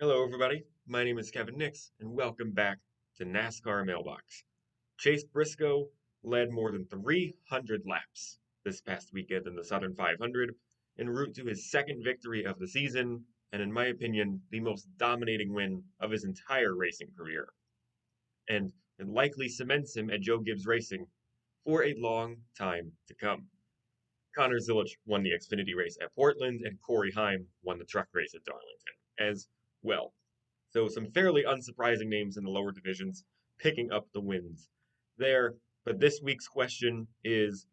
Hello, everybody. My name is Kevin Nix, and welcome back to NASCAR Mailbox. Chase Briscoe led more than 300 laps this past weekend in the Southern 500, en route to his second victory of the season, and in my opinion, the most dominating win of his entire racing career. And it likely cements him at Joe Gibbs Racing for a long time to come. Connor Zilisch won the Xfinity race at Portland, and Corey Heim won the truck race at Darlington as well. So some fairly unsurprising names in the lower divisions picking up the wins there. But this week's question is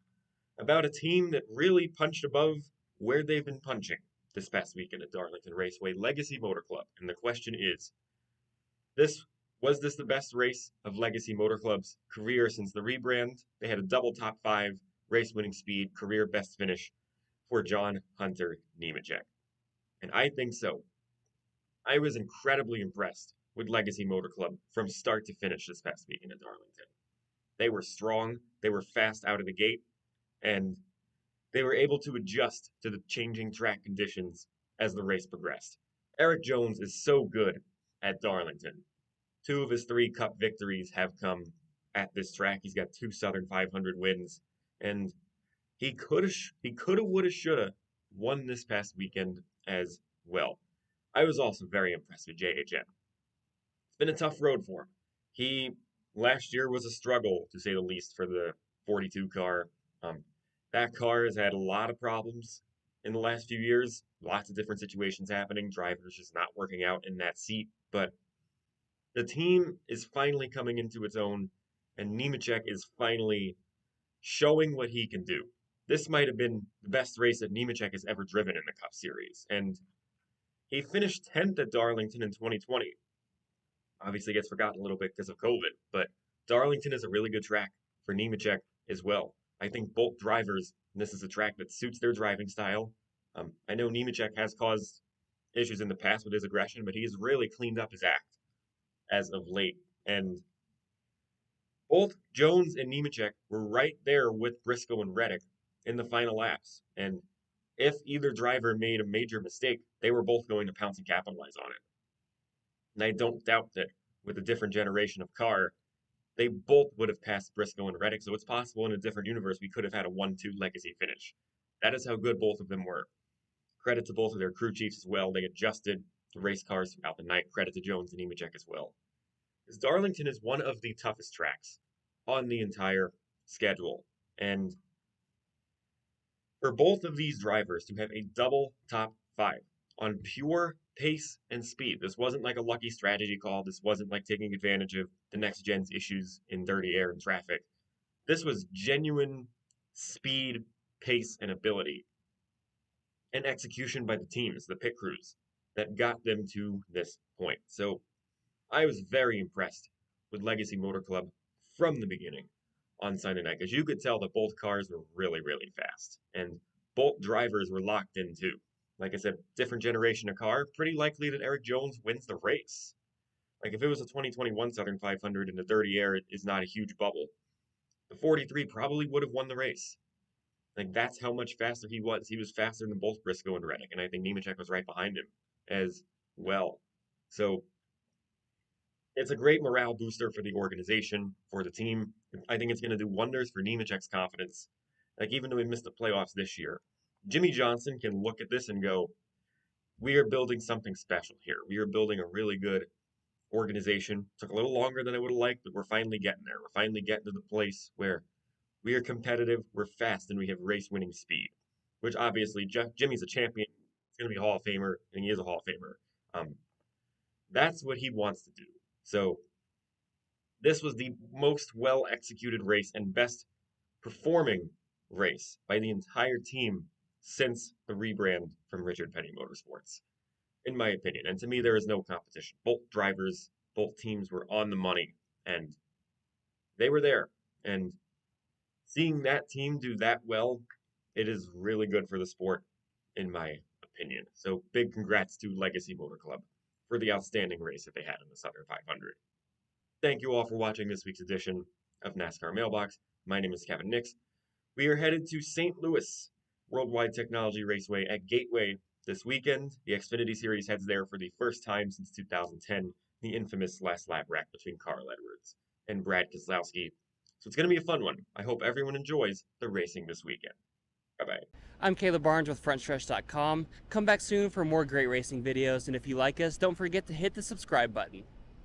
about a team that really punched above where they've been punching this past weekend at Darlington Raceway, Legacy Motor Club. And the question is, this was this the best race of Legacy Motor Club's career since the rebrand? They had a double top five race winning speed, career best finish for John Hunter Nemechek. And I think so. I was incredibly impressed with Legacy Motor Club from start to finish this past weekend at Darlington. They were strong, they were fast out of the gate, and they were able to adjust to the changing track conditions as the race progressed. Erik Jones is so good at Darlington. Two of his three Cup victories have come at this track. He's got two Southern 500 wins, and he coulda, woulda, shoulda won this past weekend as well. I was also very impressed with JHN. It's been a tough road for him. He last year was a struggle to say the least for the 42 car. Um, that car has had a lot of problems in the last few years. Lots of different situations happening. Drivers just not working out in that seat. But the team is finally coming into its own, and Nemechek is finally showing what he can do. This might have been the best race that Nemechek has ever driven in the Cup Series, and he finished 10th at Darlington in 2020. Obviously gets forgotten a little bit because of COVID, but Darlington is a really good track for Nemechek as well. I think both drivers, and this is a track that suits their driving style. I know Nemechek has caused issues in the past with his aggression, but he's really cleaned up his act as of late. And both Jones and Nemechek were right there with Briscoe and Reddick in the final laps. And if either driver made a major mistake, they were both going to pounce and capitalize on it. And I don't doubt that with a different generation of car, they both would have passed Briscoe and Reddick. So it's possible in a different universe we could have had a 1-2 legacy finish. That is how good both of them were. Credit to both of their crew chiefs as well. They adjusted the race cars throughout the night. Credit to Jones and Nemechek as well. Because Darlington is one of the toughest tracks on the entire schedule. And for both of these drivers to have a double top five on pure pace and speed. This wasn't like a lucky strategy call. This wasn't like taking advantage of the next gen's issues in dirty air and traffic. This was genuine speed, pace, and ability and execution by the teams, the pit crews, that got them to this point. So I was very impressed with Legacy Motor Club from the beginning on Sunday night because you could tell that both cars were really, really fast and both drivers were locked in too. Like I said, different generation of car, pretty likely that Erik Jones wins the race. Like if it was a 2021 Southern 500 and the dirty air is not a huge bubble, the 43 probably would have won the race. Like that's how much faster he was. He was faster than both Briscoe and Reddick, and I think Nemechek was right behind him as well. So it's a great morale booster for the organization, for the team. I think it's going to do wonders for Nemechek's confidence. Like, even though we missed the playoffs this year, Jimmie Johnson can look at this and go, we are building something special here. We are building a really good organization. Took a little longer than I would have liked, but we're finally getting there. We're finally getting to the place where we are competitive, we're fast, and we have race winning speed. Which obviously, Jimmy's a champion. He's going to be a Hall of Famer, and he is a Hall of Famer. That's what he wants to do. So this was the most well executed race and best performing race by the entire team since the rebrand from Richard Petty Motorsports, in my opinion. And to me, there is no competition. Both drivers, both teams were on the money, and they were there. And seeing that team do that well, it is really good for the sport, in my opinion. So big congrats to Legacy Motor Club for the outstanding race that they had in the Southern 500. Thank you all for watching this week's edition of NASCAR Mailbox. My name is Kevin Nix. We are headed to St. Louis Worldwide Technology Raceway at Gateway This weekend, the Xfinity Series heads there for the first time since 2010, the infamous last lap race between Carl Edwards and Brad Keselowski. So it's going to be a fun one. I hope everyone enjoys the racing this weekend. Bye-bye. I'm Caleb Barnes with Frontstretch.com. Come back soon for more great racing videos, and if you like us, don't forget to hit the subscribe button.